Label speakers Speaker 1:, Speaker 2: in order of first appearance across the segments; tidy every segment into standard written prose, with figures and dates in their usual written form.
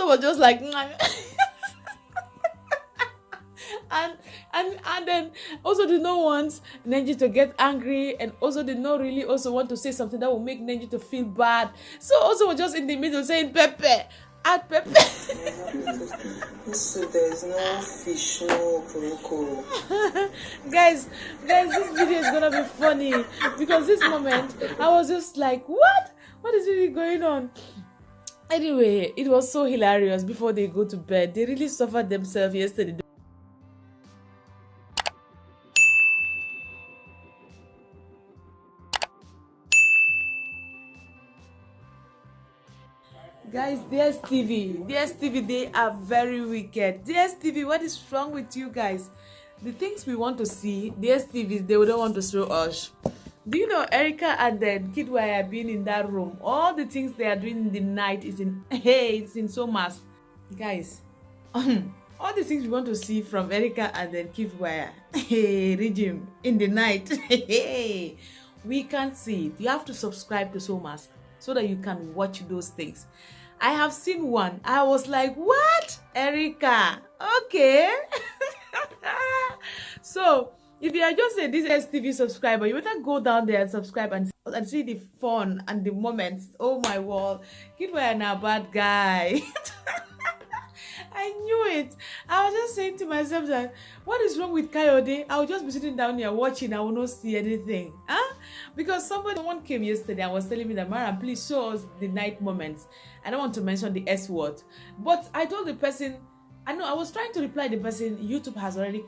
Speaker 1: Also was just like and then also did not want Nengi to get angry, and also did not really also want to say something that will make Nengi to feel bad. So also was just in the middle saying Pepe, add Pepe.
Speaker 2: So there's no fish, no kuroko.
Speaker 1: guys, this video is gonna be funny because this moment I was just like, what is really going on? Anyway, it was so hilarious. Before they go to bed, they really suffered themselves yesterday. Guys, DSTV, they are very wicked. DSTV, what is wrong with you guys? The things we want to see, DSTV, they don't want to show us. Do you know Erica and then Kiddwaya being in that room? All the things they are doing in the night is in it's in Showmax. Guys, all the things we want to see from Erica and then Kiddwaya regime in the night, we can't see it. You have to subscribe to Showmax so that you can watch those things. I have seen one. I was like, what? Erica? Okay. So, if you are just a DSTV subscriber, you better go down there and subscribe and see the fun and the moments. Oh my word. Kiddwaya na bad guy. I knew it. I was just saying to myself that, what is wrong with Kayode? I will just be sitting down here watching. I will not see anything. Because someone came yesterday and was telling me that, Mara, please show us the night moments. I don't want to mention the S word. But I told the person, I was trying to reply the person, YouTube has already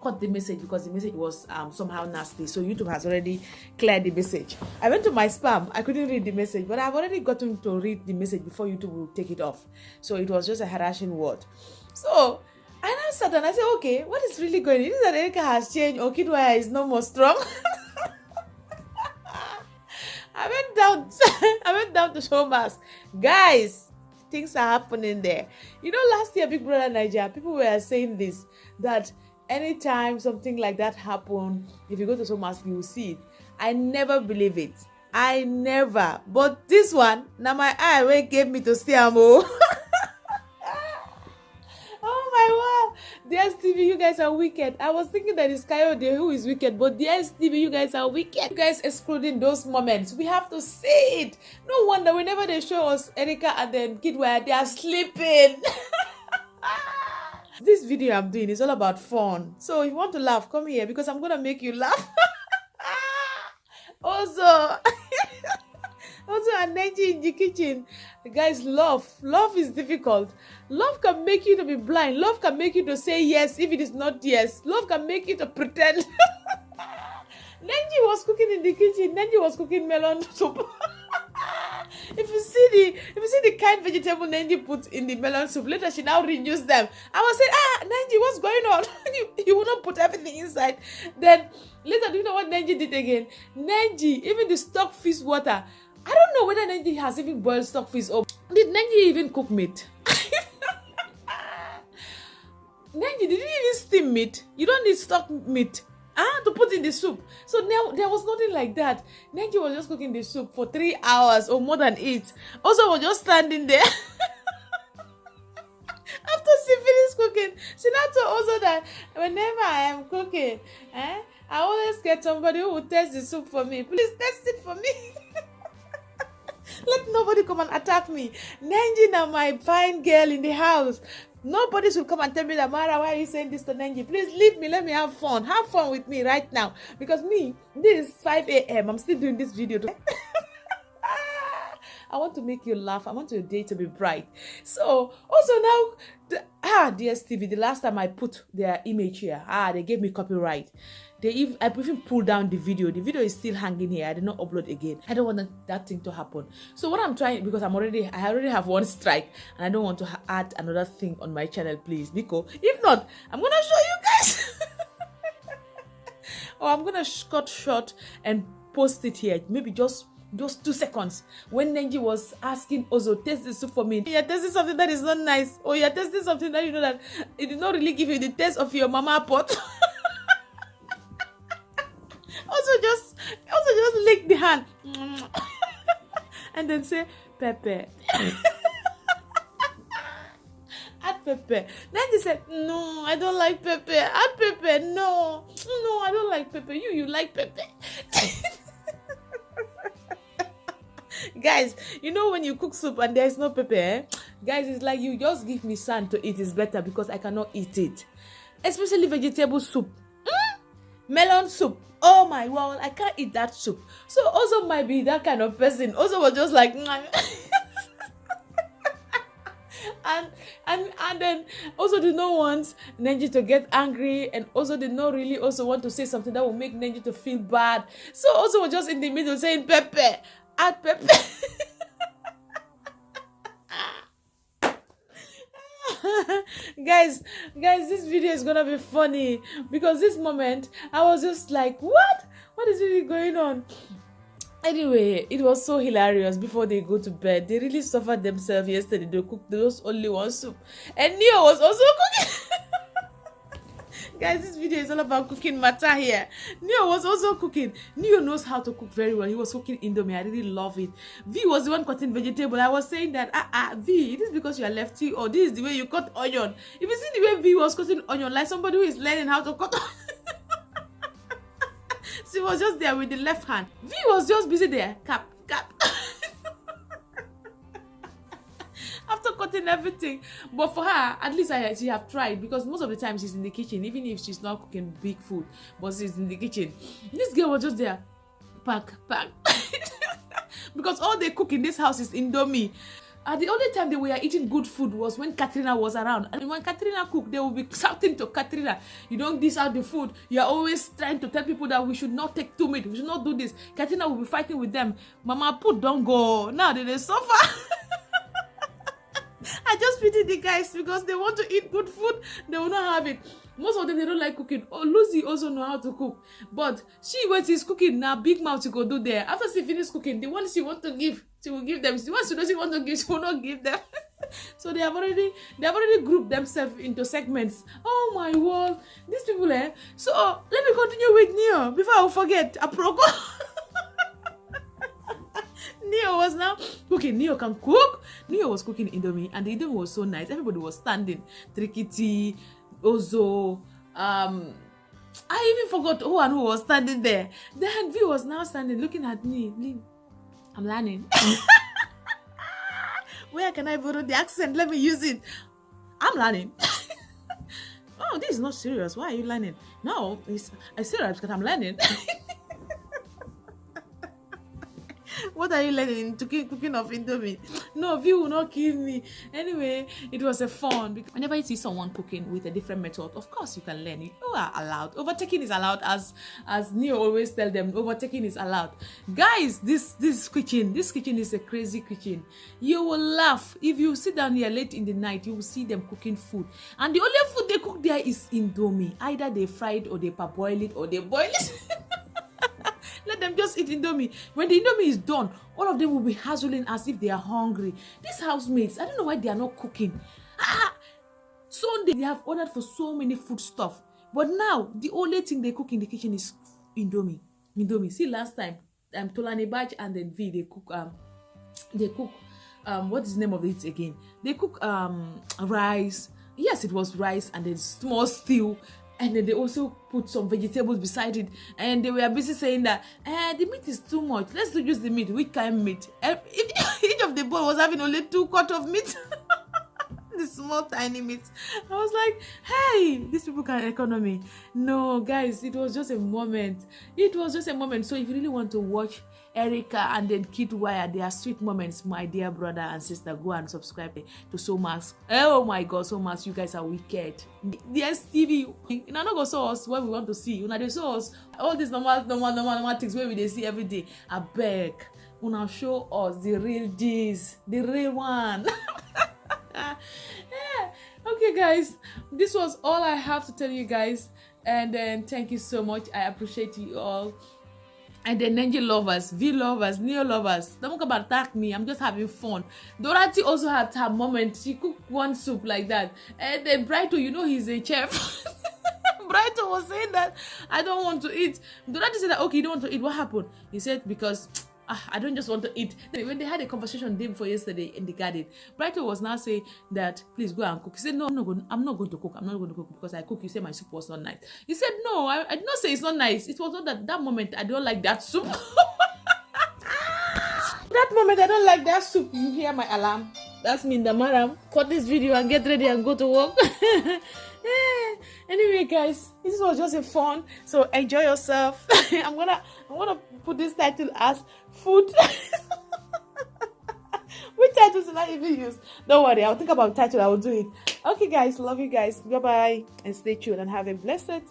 Speaker 1: cut the message because the message was somehow nasty. So YouTube has already cleared the message. I went to my spam. I couldn't read the message, but I've already gotten to read the message before YouTube will take it off. So it was just a harassing word. So I now sat and I said, okay, what is really going on? Is it that Erica has changed or Kiddwaya is no more strong? I went down to Showmax. Guys, things are happening there. You know, last year, Big Brother Naija, people were saying this, that anytime something like that happened, if you go to Showmax, you will see it. I never believe it. I never. But this one, now my eye wey gave me to see am. Oh my word. DSTV, you guys are wicked. I was thinking that it's Kayode who is wicked, but DSTV, you guys are wicked. You guys excluding those moments. We have to see it. No wonder whenever they show us Erica and then Kiddwaya, they are sleeping. This video I'm doing is all about fun. So if you want to laugh, come here because I'm going to make you laugh. Also, and Nengi in the kitchen. Guys, love is difficult. Love can make you to be blind. Love can make you to say yes if it is not yes. Love can make you to pretend. Nengi was cooking in the kitchen. Nengi was cooking melon soup. If you see the kind vegetable Nengi put in the melon soup, later she now reduce them. I was saying, Nengi, what's going on? you will not put everything inside. Then later, do you know what Nengi did again? Nengi, even the stockfish water. I don't know whether Nengi has even boiled stockfish or did Nengi even cook meat? Nengi, did you even steam meat? You don't need stock meat to put in the soup. So now there was nothing like that. Nengi was just cooking the soup for 3 hours or more than it. Also was just standing there. After she finished cooking, she now told also that whenever I am cooking, I always get somebody who will taste the soup for me. Please taste it for me. Let nobody come and attack me. Nengi now my fine girl in the house. Nobody should come and tell me that, Mara, why are you saying this to Nengi? Please leave me. Let me have fun. Have fun with me right now. Because this is 5 a.m. I'm still doing this video. I want to make you laugh. I want your day to be bright. So, also now, DSTV, the last time I put their image here, they gave me copyright. I even pulled down the video. The video is still hanging here. I did not upload again. I don't want that thing to happen. So what I'm trying, because I already have one strike, and I don't want to add another thing on my channel, please. Because if not, I'm gonna show you guys. Or I'm gonna cut short and post it here. Maybe just 2 seconds when Nengi was asking Ozo, taste the soup for me. You're tasting something that is not nice, or you're tasting something that you know that it did not really give you the taste of your mama pot. also just lick the hand and then say Pepe. pepper. Then he said, no, I don't like pepper. Add pepper. No, I don't like pepper. You like pepper. Guys, you know when you cook soup and there's no pepper, guys, it's like you just give me sand to eat is better because I cannot eat it. Especially vegetable soup. Melon soup. Oh my word, I can't eat that soup. So also might be that kind of person. Also was just like and then also did not want Nengi to get angry, and also did not really also want to say something that will make Nengi to feel bad. So also was just in the middle saying pepper, add pepper. guys, this video is gonna be funny because this moment I was just like, what is really going on? Anyway, it was so hilarious. Before they go to bed, they really suffered themselves yesterday. They cooked those only one soup, and Neo was also cooking. Guys, this video is all about cooking matter here. Neo was also cooking. Neo knows how to cook very well. He was cooking Indomie. I really love it. V was the one cutting vegetable. I was saying that, V, this is because you are lefty, or this is the way you cut onion. If you see the way V was cutting onion, like somebody who is learning how to cut onion. She was just there with the left hand. V was just busy there. Cap. After cutting everything. But for her, at least she have tried, because most of the time she's in the kitchen, even if she's not cooking big food, but she's in the kitchen. This girl was just there. Pack. Because all they cook in this house is Indomie. And the only time they were eating good food was when Katrina was around. And when Katrina cooked, they will be shouting to Katrina, you don't dish out the food. You are always trying to tell people that we should not take too much. We should not do this. Katrina will be fighting with them. Mama, put don't go. Now they suffer. I just pity the guys because they want to eat good food. They will not have it. Most of them, they don't like cooking. Oh, Lucy also know how to cook. But she, when she's cooking, now big mouth she go do there. After she finish cooking, the ones she want to give, she will give them. The ones she doesn't want to give, she will not give them. So they have already grouped themselves into segments. Oh my word. These people, eh? So let me continue with Neo before I will forget. Aproko. Neo was now cooking. Neo can cook. Neo was cooking Indomie, and the Indomie was so nice. Everybody was standing. Trikiti, Ozo, I even forgot who and who was standing there. Then V was now standing looking at me. I'm learning. Where can I borrow the accent? Let me use it. I'm learning. Oh, this is not serious. Why are you learning? No, it's serious because I'm learning. What are you learning? Cooking of Indomie? No, V will not kill me. Anyway, it was a fun. Whenever you see someone cooking with a different method, of course you can learn. You are allowed. Overtaking is allowed, as Neo always tell them. Overtaking is allowed. Guys, this kitchen is a crazy kitchen. You will laugh if you sit down here late in the night. You will see them cooking food, and the only food they cook there is Indomie. Either they fry it, or they parboil it, or they boil it. Let them just eat Indomie. When the Indomie is done, all of them will be hassling as if they are hungry. These housemates, I don't know why they are not cooking. Sunday, they have ordered for so many food stuff. But now, the only thing they cook in the kitchen is Indomie. See, last time, Tolani Baj and then V, they cook, what is the name of it again? They cook rice. Yes, it was rice and then small stew. And then they also put some vegetables beside it. And they were busy saying that, the meat is too much. Let's reduce the meat. Which kind of meat? Each of the bowl was having only 2 quarts of meat. The small, tiny meat. I was like, hey, these people can economy. No, guys, it was just a moment. So if you really want to watch Erica and then Kiddwaya, they are sweet moments, my dear brother and sister, go and subscribe to Showmax. Oh my God, Showmax, you guys are wicked. The STV, you know, not go show us what we want to see. You know, they show us all these normal things where we they see every day. I beg, una show us the real G's, the real one. Yeah. Okay, guys, this was all I have to tell you guys, and then thank you so much. I appreciate you all. And then Nengi lovers, V lovers, Neo lovers, don't come and attack me. I'm just having fun. Dorothy also had her moment. She cooked one soup like that. And then Brighto, you know he's a chef. was saying that I don't want to eat. Donati said that, okay, you don't want to eat. What happened? He said, because I don't just want to eat. When they had a conversation the day before yesterday in the garden, Brighton was now saying that please go and cook. He said, no, I'm not going to cook. I'm not going to cook because I cook. You say my soup was not nice. He said, no, I did not say it's not nice. It was not that moment I don't like that soup. That moment I don't like that soup. You hear my alarm? That's me, the madam. Cut this video and get ready and go to work. Anyway, guys, this was just a fun. So enjoy yourself. I'm gonna put this title as food. Which title should I even use? Don't worry, I'll think about the title. I will do it. Okay, guys, love you guys. Bye bye, and stay tuned and have a blessed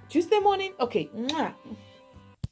Speaker 1: Tuesday morning. Okay. Mwah.